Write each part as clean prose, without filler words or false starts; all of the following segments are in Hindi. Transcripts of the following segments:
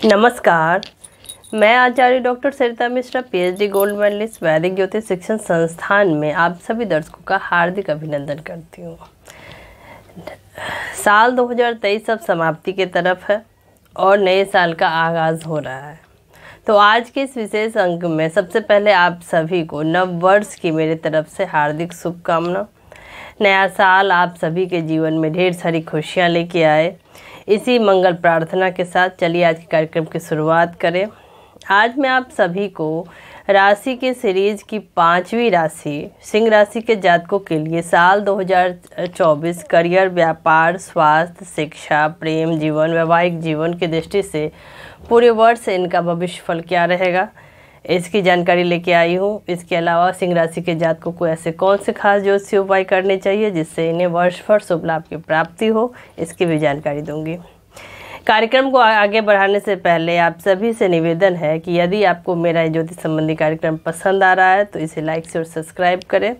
नमस्कार। मैं आचार्य डॉक्टर सरिता मिश्रा, पीएचडी गोल्ड मेडलिस्ट, वैदिक ज्योतिष शिक्षण संस्थान में आप सभी दर्शकों का हार्दिक अभिनंदन करती हूँ। साल 2023 अब समाप्ति की तरफ है और नए साल का आगाज़ हो रहा है। तो आज के इस विशेष अंक में सबसे पहले आप सभी को नव वर्ष की मेरी तरफ से हार्दिक शुभकामना। नया साल आप सभी के जीवन में ढेर सारी खुशियाँ लेके आए। इसी मंगल प्रार्थना के साथ चलिए आज के कार्यक्रम की शुरुआत करें। आज मैं आप सभी को राशि के सीरीज की 5वीं राशि सिंह राशि के जातकों के लिए साल 2024 करियर, व्यापार, स्वास्थ्य, शिक्षा, प्रेम जीवन, वैवाहिक जीवन की दृष्टि से पूरे वर्ष इनका भविष्य फल क्या रहेगा, इसकी जानकारी लेके आई हूँ। इसके अलावा सिंह राशि के जातकों को ऐसे कौन से खास ज्योतिषीय उपाय करने चाहिए जिससे इन्हें वर्ष भर शुभ लाभ की प्राप्ति हो, इसकी भी जानकारी दूंगी। कार्यक्रम को आगे बढ़ाने से पहले आप सभी से निवेदन है कि यदि आपको मेरा ज्योतिष संबंधी कार्यक्रम पसंद आ रहा है तो इसे लाइक से और सब्सक्राइब करें।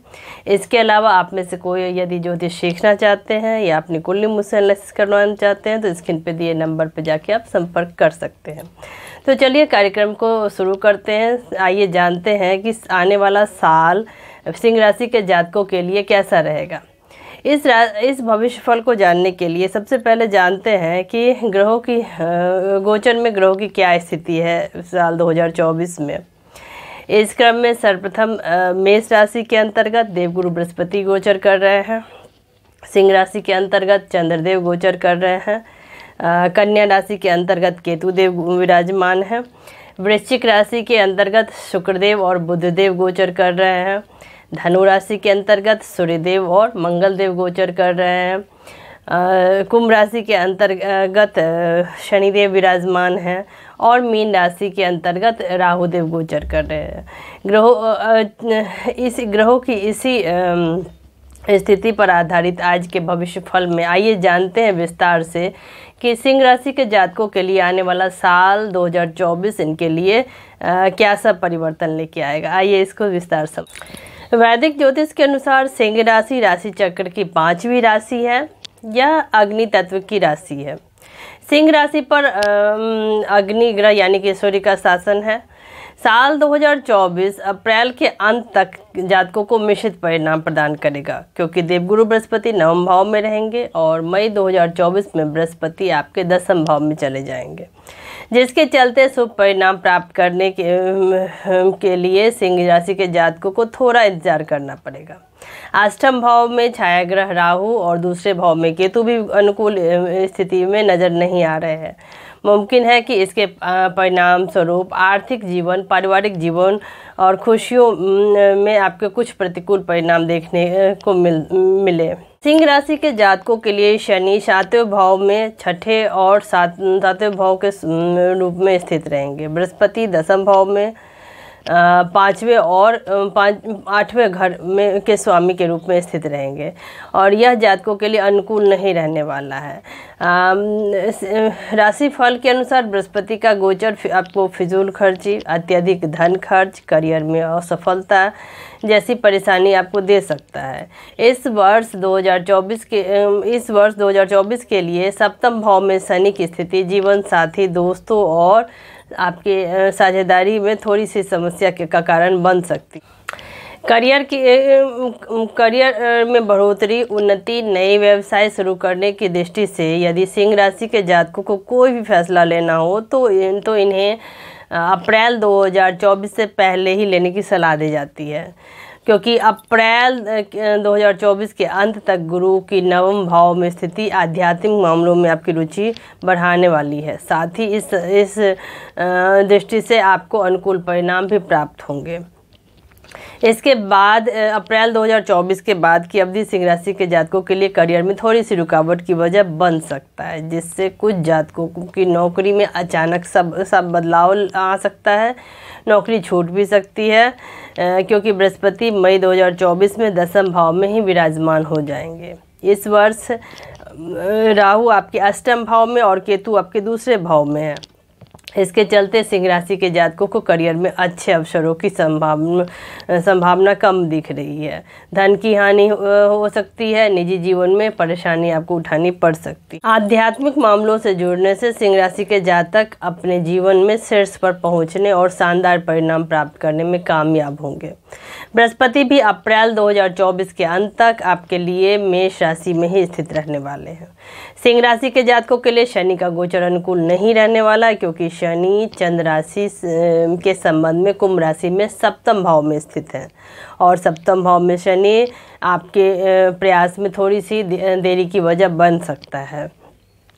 इसके अलावा आप में से कोई यदि ज्योतिष सीखना चाहते हैं या अपनी कुंडली मुझसे एनालिसिस करवाना चाहते हैं तो स्क्रीन पे दिए नंबर पर जाके आप संपर्क कर सकते हैं। तो चलिए कार्यक्रम को शुरू करते हैं। आइए जानते हैं कि आने वाला साल सिंह राशि के जातकों के लिए कैसा रहेगा। इस भविष्य फल को जानने के लिए सबसे पहले जानते हैं कि ग्रहों की गोचर में ग्रहों की क्या स्थिति है साल 2024 में। इस क्रम में सर्वप्रथम मेष राशि के अंतर्गत देवगुरु बृहस्पति गोचर कर रहे हैं। सिंह राशि के अंतर्गत चंद्रदेव गोचर कर रहे हैं। कन्या राशि के अंतर्गत केतुदेव विराजमान है। वृश्चिक राशि के अंतर्गत शुक्रदेव और बुधदेव गोचर कर रहे हैं। धनु राशि के अंतर्गत सूर्यदेव और मंगलदेव गोचर कर रहे हैं। कुंभ राशि के अंतर्गत शनिदेव विराजमान हैं और मीन राशि के अंतर्गत राहुदेव गोचर कर रहे हैं। ग्रहों की इसी स्थिति पर आधारित आज के भविष्य फल में आइए जानते हैं विस्तार से कि सिंह राशि के जातकों के लिए आने वाला साल 2024 इनके लिए क्या सब परिवर्तन लेके आएगा। आइए इसको विस्तार से। वैदिक ज्योतिष के अनुसार सिंह राशि राशि चक्र की 5वीं राशि है। यह अग्नि तत्व की राशि है। सिंह राशि पर अग्नि ग्रह यानी कि सूर्य का शासन है। साल 2024 अप्रैल के अंत तक जातकों को मिश्रित परिणाम प्रदान करेगा क्योंकि देवगुरु बृहस्पति नवम भाव में रहेंगे और मई 2024 में बृहस्पति आपके 10वें भाव में चले जाएंगे, जिसके चलते शुभ परिणाम प्राप्त करने के लिए सिंह राशि के जातकों को थोड़ा इंतजार करना पड़ेगा। 8वें भाव में छाया ग्रह राहु और दूसरे भाव में केतु भी अनुकूल स्थिति में नजर नहीं आ रहे हैं। मुमकिन है कि इसके परिणाम स्वरूप आर्थिक जीवन, पारिवारिक जीवन और खुशियों में आपके कुछ प्रतिकूल परिणाम देखने को मिले। सिंह राशि के जातकों के लिए शनि 7वें भाव में छठे और 7वें भाव के रूप में स्थित रहेंगे। बृहस्पति 10वें भाव में 5वें और 8वें घर में के स्वामी के रूप में स्थित रहेंगे और यह जातकों के लिए अनुकूल नहीं रहने वाला है। राशि फल के अनुसार बृहस्पति का गोचर आपको फिजूल खर्ची, अत्यधिक धन खर्च, करियर में असफलता जैसी परेशानी आपको दे सकता है। इस वर्ष 2024 के लिए 7वें भाव में शनि की स्थिति जीवन साथी, दोस्तों और आपके साझेदारी में थोड़ी सी समस्या का कारण बन सकती। करियर में बढ़ोतरी, उन्नति, नए व्यवसाय शुरू करने की दृष्टि से यदि सिंह राशि के जातकों को कोई भी फैसला लेना हो तो इन्हें अप्रैल 2024 से पहले ही लेने की सलाह दी जाती है क्योंकि अप्रैल 2024 के अंत तक गुरु की 9वें भाव में स्थिति आध्यात्मिक मामलों में आपकी रुचि बढ़ाने वाली है। साथ ही इस दृष्टि से आपको अनुकूल परिणाम भी प्राप्त होंगे। इसके बाद अप्रैल 2024 के बाद की अवधि सिंह राशि के जातकों के लिए करियर में थोड़ी सी रुकावट की वजह बन सकता है, जिससे कुछ जातकों की नौकरी में अचानक सब बदलाव आ सकता है। नौकरी छूट भी सकती है क्योंकि बृहस्पति मई 2024 में 10वें भाव में ही विराजमान हो जाएंगे। इस वर्ष राहु आपके 8वें भाव में और केतु आपके दूसरे भाव में है। इसके चलते सिंह राशि के जातकों को करियर में अच्छे अवसरों की संभावना कम दिख रही है। धन की हानि हो सकती है। निजी जीवन में परेशानी आपको उठानी पड़ सकती है। आध्यात्मिक मामलों से जुड़ने से सिंह राशि के जातक अपने जीवन में शीर्ष पर पहुंचने और शानदार परिणाम प्राप्त करने में कामयाब होंगे। बृहस्पति भी अप्रैल 2024 के अंत तक आपके लिए मेष राशि में ही स्थित रहने वाले हैं। सिंह राशि के जातकों के लिए शनि का गोचर अनुकूल नहीं रहने वाला है, क्योंकि शनि चंद्र राशि के संबंध में कुंभ राशि में सप्तम भाव में स्थित है और सप्तम भाव में शनि आपके प्रयास में थोड़ी सी देरी की वजह बन सकता है।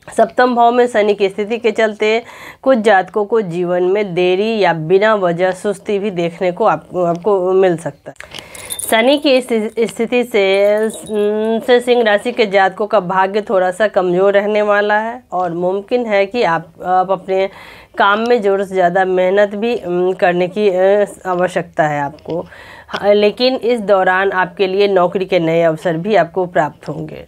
सप्तम भाव में शनि की स्थिति के चलते कुछ जातकों को जीवन में देरी या बिना वजह सुस्ती भी देखने को आपको मिल सकता है। शनि की स्थिति से सिंह राशि के जातकों का भाग्य थोड़ा सा कमज़ोर रहने वाला है और मुमकिन है कि आप अपने काम में ज़रूरत से ज़्यादा मेहनत भी करने की आवश्यकता है आपको, लेकिन इस दौरान आपके लिए नौकरी के नए अवसर भी आपको प्राप्त होंगे।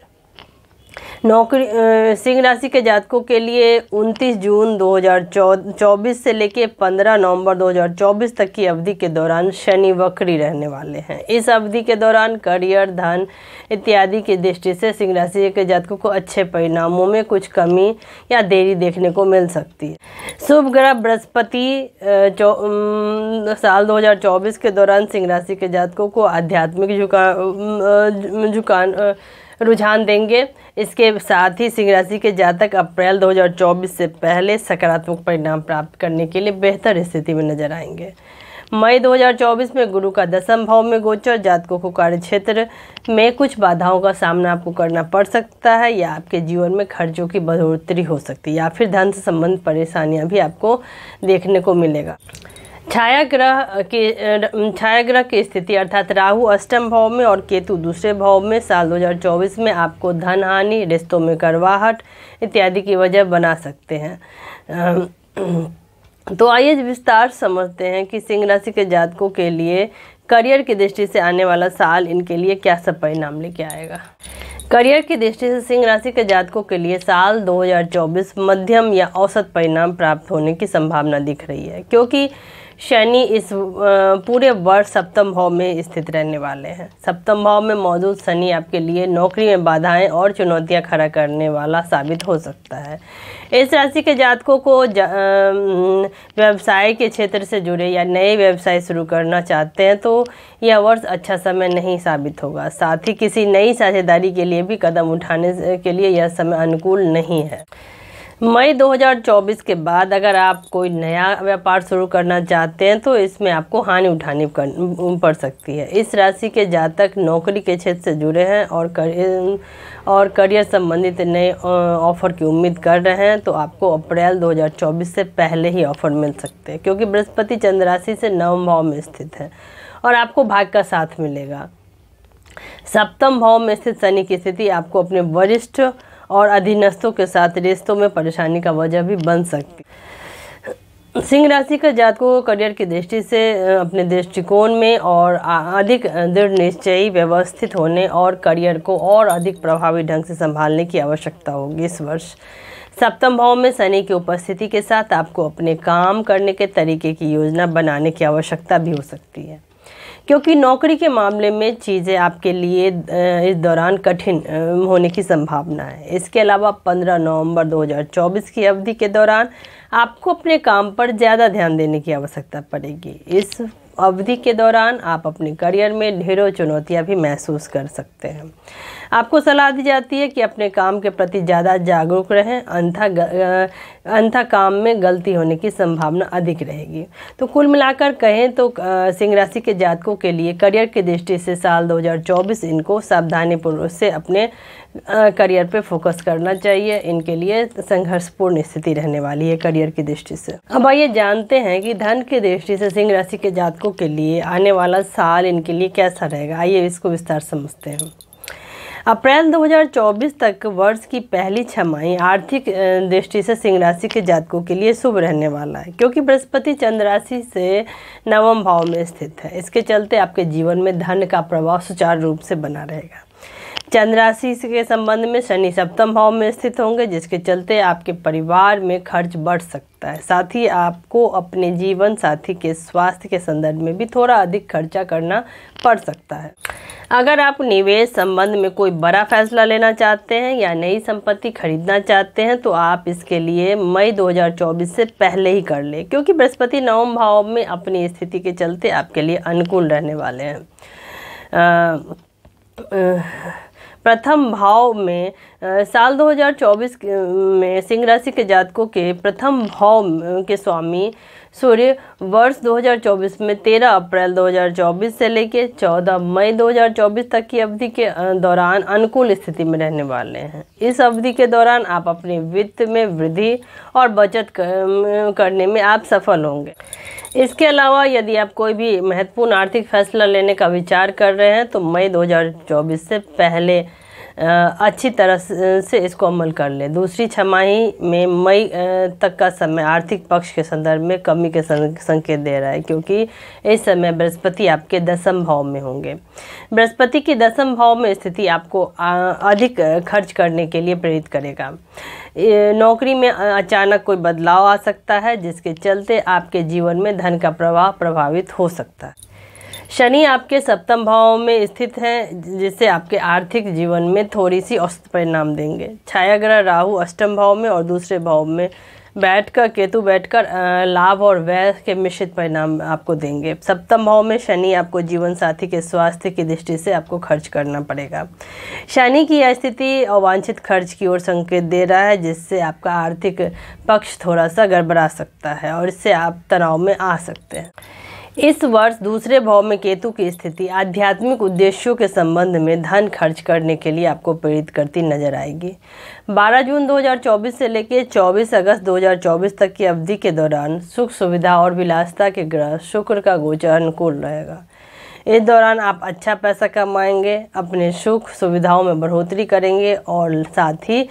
सिंह राशि के जातकों के लिए 29 जून 2024 से लेकर 15 नवंबर 2024 तक की अवधि के दौरान शनि वक्री रहने वाले हैं। इस अवधि के दौरान करियर, धन इत्यादि की दृष्टि से सिंह राशि के जातकों को अच्छे परिणामों में कुछ कमी या देरी देखने को मिल सकती है। शुभ ग्रह बृहस्पति साल 2024 के दौरान सिंह राशि के जातकों को आध्यात्मिक रुझान देंगे। इसके साथ ही सिंह राशि के जातक अप्रैल 2024 से पहले सकारात्मक परिणाम प्राप्त करने के लिए बेहतर स्थिति में नजर आएंगे। मई 2024 में गुरु का 10वें भाव में गोचर जातकों को कार्यक्षेत्र में कुछ बाधाओं का सामना आपको करना पड़ सकता है या आपके जीवन में खर्चों की बढ़ोतरी हो सकती है या फिर धन से संबंधित परेशानियां भी आपको देखने को मिलेगा। छाया ग्रह की स्थिति अर्थात राहु अष्टम भाव में और केतु दूसरे भाव में साल 2024 में आपको धन हानि, रिश्तों में करवाहट इत्यादि की वजह बना सकते हैं। तो आइए विस्तार समझते हैं कि सिंह राशि के जातकों के लिए करियर की दृष्टि से आने वाला साल इनके लिए क्या सब परिणाम लेके आएगा। करियर की दृष्टि से सिंह राशि के जातकों के लिए साल 2024 मध्यम या औसत परिणाम प्राप्त होने की संभावना दिख रही है, क्योंकि शनि इस पूरे वर्ष सप्तम भाव में स्थित रहने वाले हैं। सप्तम भाव में मौजूद शनि आपके लिए नौकरी में बाधाएं और चुनौतियां खड़ा करने वाला साबित हो सकता है। इस राशि के जातकों को व्यवसाय के क्षेत्र से जुड़े या नए व्यवसाय शुरू करना चाहते हैं तो यह वर्ष अच्छा समय नहीं साबित होगा। साथ ही किसी नई साझेदारी के लिए भी कदम उठाने के लिए यह समय अनुकूल नहीं है। मई 2024 के बाद अगर आप कोई नया व्यापार शुरू करना चाहते हैं तो इसमें आपको हानि उठानी पड़ सकती है। इस राशि के जातक नौकरी के क्षेत्र से जुड़े हैं और करियर संबंधित नए ऑफर की उम्मीद कर रहे हैं तो आपको अप्रैल 2024 से पहले ही ऑफर मिल सकते हैं, क्योंकि बृहस्पति चंद्र राशि से नवम भाव में स्थित है और आपको भाग्य का साथ मिलेगा। सप्तम भाव में स्थित शनि की स्थिति आपको अपने वरिष्ठ और अधीनस्थों के साथ रिश्तों में परेशानी का वजह भी बन सकती है। सिंह राशि का जातकों को करियर की दृष्टि से अपने दृष्टिकोण में और अधिक दृढ़ निश्चयी व्यवस्थित होने और करियर को और अधिक प्रभावी ढंग से संभालने की आवश्यकता होगी। इस वर्ष सप्तम भाव में शनि की उपस्थिति के साथ आपको अपने काम करने के तरीके की योजना बनाने की आवश्यकता भी हो सकती है, क्योंकि नौकरी के मामले में चीज़ें आपके लिए इस दौरान कठिन होने की संभावना है। इसके अलावा 15 नवंबर 2024 की अवधि के दौरान आपको अपने काम पर ज़्यादा ध्यान देने की आवश्यकता पड़ेगी। इस अवधि के दौरान आप अपने करियर में ढेरों चुनौतियां भी महसूस कर सकते हैं। आपको सलाह दी जाती है कि अपने काम के प्रति ज़्यादा जागरूक रहें, अन्यथा काम में गलती होने की संभावना अधिक रहेगी। तो कुल मिलाकर कहें तो सिंह राशि के जातकों के लिए करियर की दृष्टि से साल 2024 इनको सावधानीपूर्वक से अपने करियर पे फोकस करना चाहिए। इनके लिए संघर्षपूर्ण स्थिति रहने वाली है करियर की दृष्टि से। अब आइए जानते हैं कि धन की दृष्टि से सिंह राशि के जातकों के लिए आने वाला साल इनके लिए कैसा रहेगा। आइए इसको विस्तार समझते हैं। अप्रैल 2024 तक वर्ष की पहली छमाही आर्थिक दृष्टि से सिंह राशि के जातकों के लिए शुभ रहने वाला है, क्योंकि बृहस्पति चंद्र राशि से नवम भाव में स्थित है। इसके चलते आपके जीवन में धन का प्रवाह सुचारू रूप से बना रहेगा। चंद्र राशि के संबंध में शनि सप्तम भाव में स्थित होंगे, जिसके चलते आपके परिवार में खर्च बढ़ सकता है। साथ ही आपको अपने जीवन साथी के स्वास्थ्य के संदर्भ में भी थोड़ा अधिक खर्चा करना पड़ सकता है। अगर आप निवेश संबंध में कोई बड़ा फैसला लेना चाहते हैं या नई संपत्ति खरीदना चाहते हैं तो आप इसके लिए मई 2024 से पहले ही कर लें, क्योंकि बृहस्पति नवम भाव में अपनी स्थिति के चलते आपके लिए अनुकूल रहने वाले हैं। प्रथम भाव में साल 2024 में सिंह राशि के जातकों के प्रथम भाव के स्वामी सूर्य वर्ष 2024 में 13 अप्रैल 2024 से लेकर 14 मई 2024 तक की अवधि के दौरान अनुकूल स्थिति में रहने वाले हैं। इस अवधि के दौरान आप अपने वित्त में वृद्धि और बचत करने में आप सफल होंगे। इसके अलावा यदि आप कोई भी महत्वपूर्ण आर्थिक फैसला लेने का विचार कर रहे हैं तो मई 2024 से पहले अच्छी तरह से इसको अमल कर लें। दूसरी छमाही में मई तक का समय आर्थिक पक्ष के संदर्भ में कमी के संकेत दे रहा है, क्योंकि इस समय बृहस्पति आपके दसम भाव में होंगे। बृहस्पति की दसम भाव में स्थिति आपको अधिक खर्च करने के लिए प्रेरित करेगा। नौकरी में अचानक कोई बदलाव आ सकता है, जिसके चलते आपके जीवन में धन का प्रवाह प्रभावित हो सकता है। शनि आपके सप्तम भाव में स्थित हैं, जिससे आपके आर्थिक जीवन में थोड़ी सी औसत परिणाम देंगे। छाया ग्रह राहु अष्टम भाव में और दूसरे भाव में केतु बैठकर लाभ और व्यय के मिश्रित परिणाम आपको देंगे। सप्तम भाव में शनि आपको जीवन साथी के स्वास्थ्य की दृष्टि से आपको खर्च करना पड़ेगा। शनि की यह स्थिति अवांछित खर्च की ओर संकेत दे रहा है, जिससे आपका आर्थिक पक्ष थोड़ा सा गड़बड़ा सकता है और इससे आप तनाव में आ सकते हैं। इस वर्ष दूसरे भाव में केतु की स्थिति आध्यात्मिक उद्देश्यों के संबंध में धन खर्च करने के लिए आपको प्रेरित करती नजर आएगी। 12 जून 2024 से लेकर 24 अगस्त 2024 तक की अवधि के दौरान सुख सुविधा और विलासिता के ग्रह शुक्र का गोचर अनुकूल रहेगा। इस दौरान आप अच्छा पैसा कमाएंगे, अपने सुख सुविधाओं में बढ़ोतरी करेंगे और साथ ही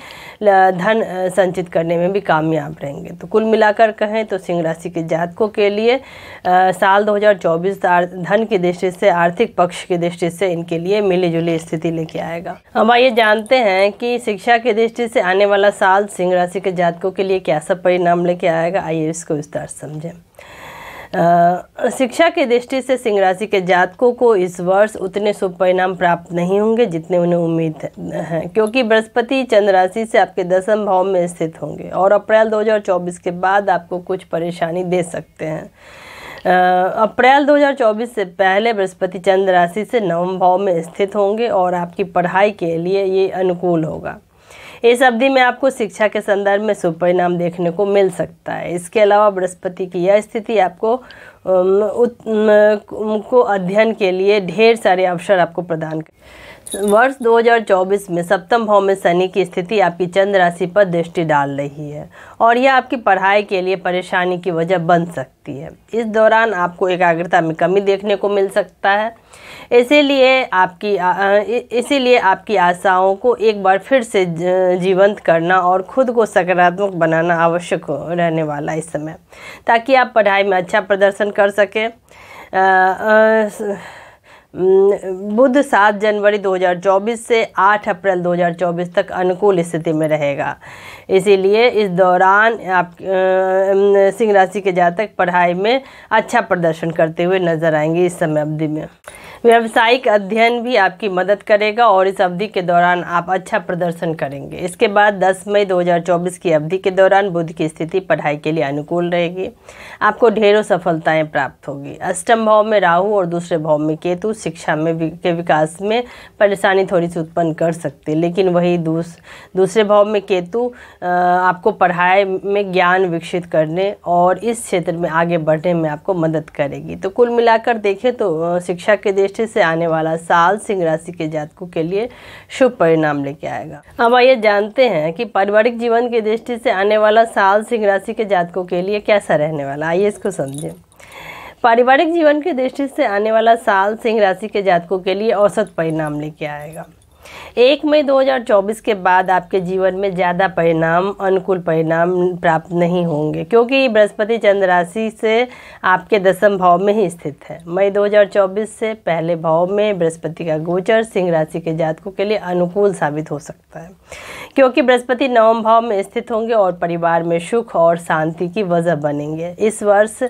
धन संचित करने में भी कामयाब रहेंगे। तो कुल मिलाकर कहें तो सिंह राशि के जातकों के लिए साल 2024 धन की दृष्टि से, आर्थिक पक्ष की दृष्टि से इनके लिए मिली जुली स्थिति लेके आएगा। अब आइए जानते हैं कि शिक्षा की दृष्टि से आने वाला साल सिंह राशि के जातकों के लिए क्या सब परिणाम लेके आएगा। आइए इसको विस्तार से समझें। शिक्षा की दृष्टि से सिंह राशि के जातकों को इस वर्ष उतने शुभ परिणाम प्राप्त नहीं होंगे जितने उन्हें उम्मीद है, क्योंकि बृहस्पति चंद्र राशि से आपके दसम भाव में स्थित होंगे और अप्रैल 2024 के बाद आपको कुछ परेशानी दे सकते हैं। अप्रैल 2024 से पहले बृहस्पति चंद्र राशि से नवम भाव में स्थित होंगे और आपकी पढ़ाई के लिए ये अनुकूल होगा। इस अवधि में आपको शिक्षा के संदर्भ में शुभ परिणाम देखने को मिल सकता है। इसके अलावा बृहस्पति की यह स्थिति आपको अध्ययन के लिए ढेर सारे अवसर आपको प्रदान वर्ष 2024 में सप्तम भाव में शनि की स्थिति आपकी चंद्र राशि पर दृष्टि डाल रही है और यह आपकी पढ़ाई के लिए परेशानी की वजह बन सकती है। इस दौरान आपको एकाग्रता में कमी देखने को मिल सकता है। इसीलिए आपकी आशाओं को एक बार फिर से जीवंत करना और खुद को सकारात्मक बनाना आवश्यक रहने वाला इस समय, ताकि आप पढ़ाई में अच्छा प्रदर्शन कर सकें। बुध 7 जनवरी 2024 से 8 अप्रैल 2024 तक अनुकूल स्थिति में रहेगा। इसीलिए इस दौरान आप सिंह राशि के जातक पढ़ाई में अच्छा प्रदर्शन करते हुए नजर आएंगे। इस समय अवधि में व्यावसायिक अध्ययन भी आपकी मदद करेगा और इस अवधि के दौरान आप अच्छा प्रदर्शन करेंगे। इसके बाद 10 मई 2024 की अवधि के दौरान बुध की स्थिति पढ़ाई के लिए अनुकूल रहेगी। आपको ढेरों सफलताएं प्राप्त होगी। अष्टम भाव में राहु और दूसरे भाव में केतु शिक्षा में के विकास में परेशानी थोड़ी सी उत्पन्न कर सकती है, लेकिन वही दूसरे भाव में केतु आपको पढ़ाई में ज्ञान विकसित करने और इस क्षेत्र में आगे बढ़ने में आपको मदद करेगी। तो कुल मिलाकर देखें तो शिक्षा के दृष्टि से आने वाला साल सिंह राशि के जातकों के लिए शुभ परिणाम लेके आएगा। अब आइए जानते हैं कि पारिवारिक जीवन की दृष्टि से आने वाला साल सिंह राशि के जातकों के लिए कैसा रहने वाला। आइए इसको समझें। पारिवारिक जीवन की दृष्टि से आने वाला साल सिंह राशि के जातकों के लिए औसत परिणाम लेके आएगा। 1 मई 2024 के बाद आपके जीवन में ज़्यादा अनुकूल परिणाम प्राप्त नहीं होंगे, क्योंकि बृहस्पति चंद्र राशि से आपके 10वें भाव में ही स्थित है। मई 2024 से पहले भाव में बृहस्पति का गोचर सिंह राशि के जातकों के लिए अनुकूल साबित हो सकता है, क्योंकि बृहस्पति 9वें भाव में स्थित होंगे और परिवार में सुख और शांति की वजह बनेंगे। इस वर्ष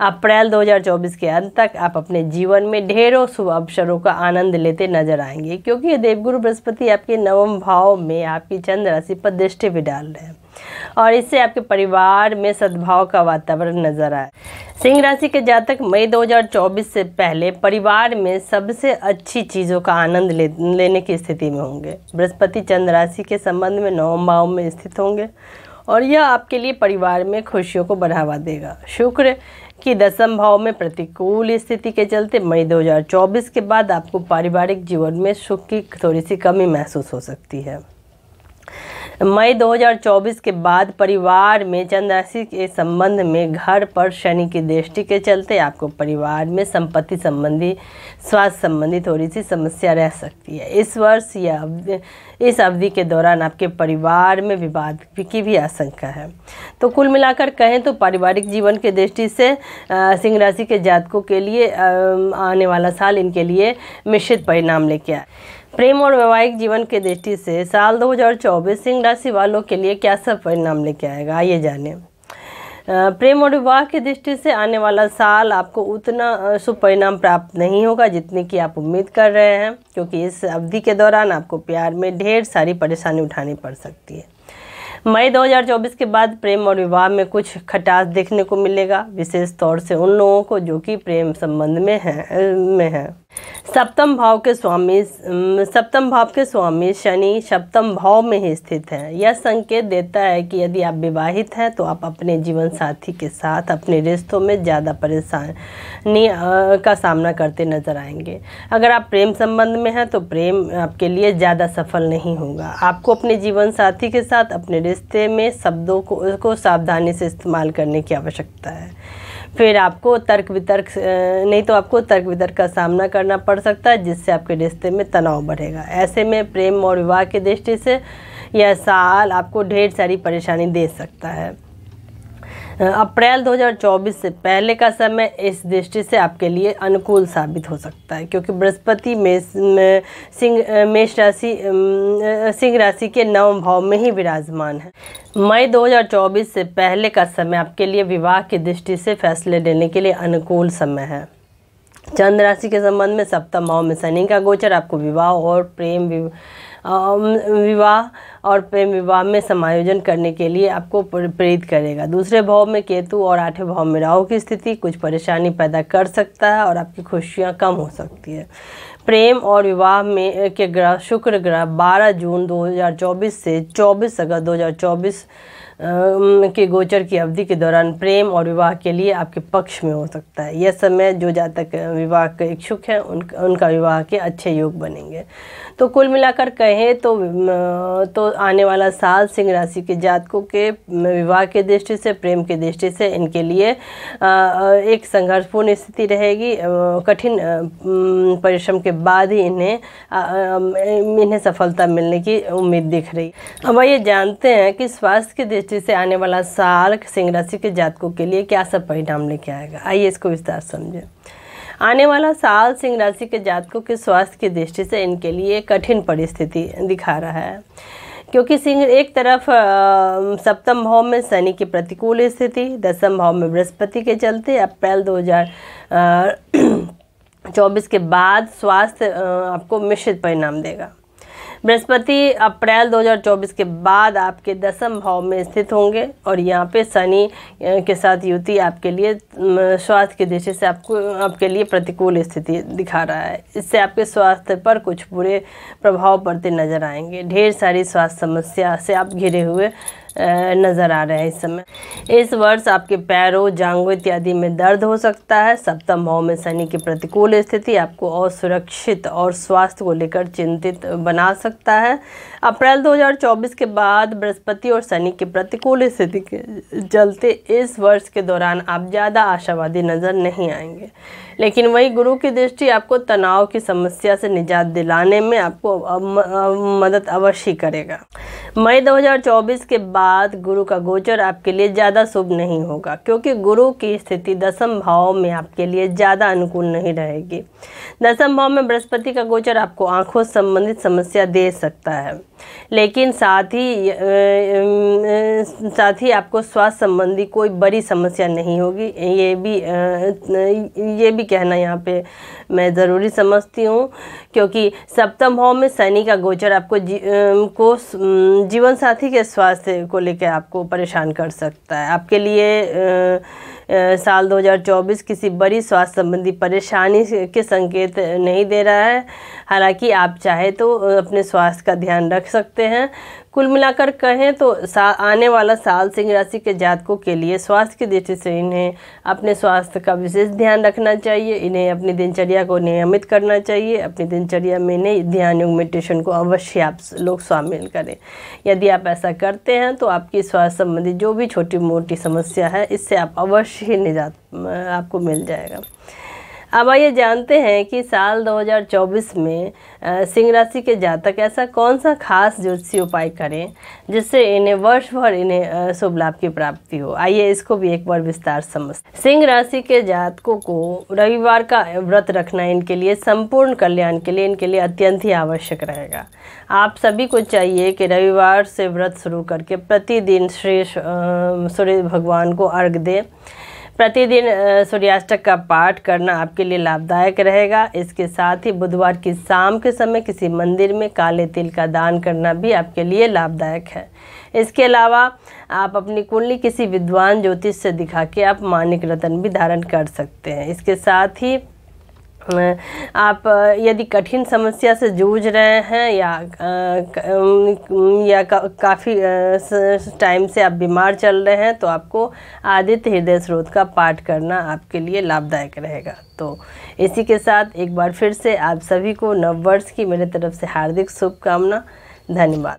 अप्रैल 2024 के अंत तक आप अपने जीवन में ढेरों शुभ अवसरों का आनंद लेते नजर आएंगे, क्योंकि देवगुरु बृहस्पति आपके 9वें भाव में आपकी चंद्र राशि पर दृष्टि भी डाल रहे हैं और इससे आपके परिवार में सद्भाव का वातावरण नजर आए। सिंह राशि के जातक मई 2024 से पहले परिवार में सबसे अच्छी चीज़ों का आनंद लेने की स्थिति में होंगे। बृहस्पति चंद्र राशि के संबंध में 9वें भाव में स्थित होंगे और यह आपके लिए परिवार में खुशियों को बढ़ावा देगा। शुक्र की 10वें भाव में प्रतिकूल स्थिति के चलते मई 2024 के बाद आपको पारिवारिक जीवन में सुख की थोड़ी सी कमी महसूस हो सकती है। मई 2024 के बाद परिवार में चंद्र राशि के संबंध में घर पर शनि की दृष्टि के चलते आपको परिवार में संपत्ति संबंधी, स्वास्थ्य संबंधी थोड़ी सी समस्या रह सकती है। इस वर्ष या इस अवधि के दौरान आपके परिवार में विवाद की भी आशंका है। तो कुल मिलाकर कहें तो पारिवारिक जीवन के दृष्टि से सिंह राशि के जातकों के लिए आने वाला साल इनके लिए मिश्रित परिणाम लेके आए। प्रेम और वैवाहिक जीवन के दृष्टि से साल 2024 सिंह राशि वालों के लिए क्या सब परिणाम लेके आएगा, आइए जानें। प्रेम और विवाह की दृष्टि से आने वाला साल आपको उतना शुभ परिणाम प्राप्त नहीं होगा जितने की आप उम्मीद कर रहे हैं, क्योंकि इस अवधि के दौरान आपको प्यार में ढेर सारी परेशानी उठानी पड़ सकती है। मई 2024 के बाद प्रेम और विवाह में कुछ खटास देखने को मिलेगा, विशेष तौर से उन लोगों को जो कि प्रेम संबंध में है। सप्तम भाव के स्वामी शनि सप्तम भाव में ही स्थित है। यह संकेत देता है कि यदि आप विवाहित हैं तो आप अपने जीवन साथी के साथ अपने रिश्तों में ज़्यादा परेशानी का सामना करते नजर आएंगे। अगर आप प्रेम संबंध में हैं तो प्रेम आपके लिए ज़्यादा सफल नहीं होगा। आपको अपने जीवन साथी के साथ अपने रिश्ते में शब्दों को सावधानी से इस्तेमाल करने की आवश्यकता है, फिर आपको तर्क वितर्क का सामना करना पड़ सकता है, जिससे आपके रिश्ते में तनाव बढ़ेगा। ऐसे में प्रेम और विवाह की दृष्टि से यह साल आपको ढेर सारी परेशानी दे सकता है। अप्रैल 2024 से पहले का समय इस दृष्टि से आपके लिए अनुकूल साबित हो सकता है, क्योंकि बृहस्पति सिंह राशि के 9वें भाव में ही विराजमान है। मई 2024 से पहले का समय आपके लिए विवाह की दृष्टि से फैसले लेने के लिए अनुकूल समय है। चंद्र राशि के संबंध में सप्तम भाव में शनि का गोचर आपको विवाह और प्रेम विवाह में समायोजन करने के लिए आपको प्रेरित करेगा। दूसरे भाव में केतु और 8वें भाव में राहु की स्थिति कुछ परेशानी पैदा कर सकता है और आपकी खुशियां कम हो सकती है। प्रेम और विवाह में के ग्रह शुक्र ग्रह 12 जून 2024 से 24 अगस्त 2024 के गोचर की अवधि के दौरान प्रेम और विवाह के लिए आपके पक्ष में हो सकता है। यह समय जो जातक विवाह के इच्छुक हैं उनका विवाह के अच्छे योग बनेंगे। तो कुल मिलाकर कहें तो आने वाला साल सिंह राशि के जातकों के विवाह की दृष्टि से, प्रेम की दृष्टि से इनके लिए एक संघर्षपूर्ण स्थिति रहेगी। कठिन परिश्रम के बाद ही इन्हें सफलता मिलने की उम्मीद दिख रही। अब ये जानते हैं कि स्वास्थ्य की दृष्टि से आने वाला साल सिंह राशि के जातकों के लिए क्या सब परिणाम लेके आएगा, आइए इसको विस्तार समझें। आने वाला साल सिंह राशि के जातकों के स्वास्थ्य की दृष्टि से इनके लिए कठिन परिस्थिति दिखा रहा है, क्योंकि सिंह एक तरफ सप्तम भाव में शनि की प्रतिकूल स्थिति, 10वें भाव में बृहस्पति के चलते अप्रैल 2024 के बाद स्वास्थ्य आपको मिश्रित परिणाम देगा। बृहस्पति अप्रैल 2024 के बाद आपके 10वें भाव में स्थित होंगे और यहाँ पे शनि के साथ युति आपके लिए स्वास्थ्य की दृष्टि से आपके लिए प्रतिकूल स्थिति दिखा रहा है। इससे आपके स्वास्थ्य पर कुछ बुरे प्रभाव पड़ते नजर आएंगे। ढेर सारी स्वास्थ्य समस्या से आप घिरे हुए नज़र आ रहे हैं इस समय। इस वर्ष आपके पैरों, जांघों इत्यादि में दर्द हो सकता है। सप्तम भाव में शनि की प्रतिकूल स्थिति आपको असुरक्षित और स्वास्थ्य को लेकर चिंतित बना सकता है। अप्रैल 2024 के बाद बृहस्पति और शनि की प्रतिकूल स्थिति के चलते इस वर्ष के दौरान आप ज़्यादा आशावादी नज़र नहीं आएंगे, लेकिन वही गुरु की दृष्टि आपको तनाव की समस्या से निजात दिलाने में आपको मदद अवश्य करेगा। मई 2024 के बाद गुरु का गोचर आपके लिए ज़्यादा शुभ नहीं होगा, क्योंकि गुरु की स्थिति दसम भाव में आपके लिए ज़्यादा अनुकूल नहीं रहेगी। दसम भाव में बृहस्पति का गोचर आपको आंखों संबंधित समस्या दे सकता है, लेकिन साथ ही आपको स्वास्थ्य संबंधी कोई बड़ी समस्या नहीं होगी। ये भी कहना यहाँ पे मैं ज़रूरी समझती हूँ, क्योंकि सप्तम भाव में शनि का गोचर आपको जीवन साथी के स्वास्थ्य को लेकर आपको परेशान कर सकता है। आपके लिए साल 2024 किसी बड़ी स्वास्थ्य संबंधी परेशानी के संकेत नहीं दे रहा है। हालांकि आप चाहे तो अपने स्वास्थ्य का ध्यान रख सकते हैं। कुल मिलाकर कहें तो आने वाला साल सिंह राशि के जातकों के लिए स्वास्थ्य की दृष्टि से इन्हें अपने स्वास्थ्य का विशेष ध्यान रखना चाहिए। इन्हें अपनी दिनचर्या को नियमित करना चाहिए। अपनी दिनचर्या में इन्हें ध्यान योग मेडिटेशन को अवश्य आप लोग शामिल करें। यदि आप ऐसा करते हैं तो आपकी स्वास्थ्य संबंधी जो भी छोटी मोटी समस्या है, इससे आप अवश्य ही निजात आपको मिल जाएगा। अब आइए जानते हैं कि साल 2024 में सिंह राशि के जातक ऐसा कौन सा खास ज्योतिषीय उपाय करें जिससे इन्हें वर्ष भर इन्हें शुभ लाभ की प्राप्ति हो। आइए इसको भी एक बार विस्तार समझते। सिंह राशि के जातकों को रविवार का व्रत रखना इनके लिए संपूर्ण कल्याण के लिए इनके लिए अत्यंत ही आवश्यक रहेगा। आप सभी को चाहिए कि रविवार से व्रत शुरू करके प्रतिदिन श्री सूर्य भगवान को अर्घ दें। प्रतिदिन सूर्याष्टक का पाठ करना आपके लिए लाभदायक रहेगा। इसके साथ ही बुधवार की शाम के समय किसी मंदिर में काले तिल का दान करना भी आपके लिए लाभदायक है। इसके अलावा आप अपनी कुंडली किसी विद्वान ज्योतिष से दिखा के आप माणिक रत्न भी धारण कर सकते हैं। इसके साथ ही आप यदि कठिन समस्या से जूझ रहे हैं या काफ़ी टाइम से आप बीमार चल रहे हैं, तो आपको आदित्य हृदय स्रोत का पाठ करना आपके लिए लाभदायक रहेगा। तो इसी के साथ एक बार फिर से आप सभी को नववर्ष की मेरे तरफ से हार्दिक शुभकामना। धन्यवाद।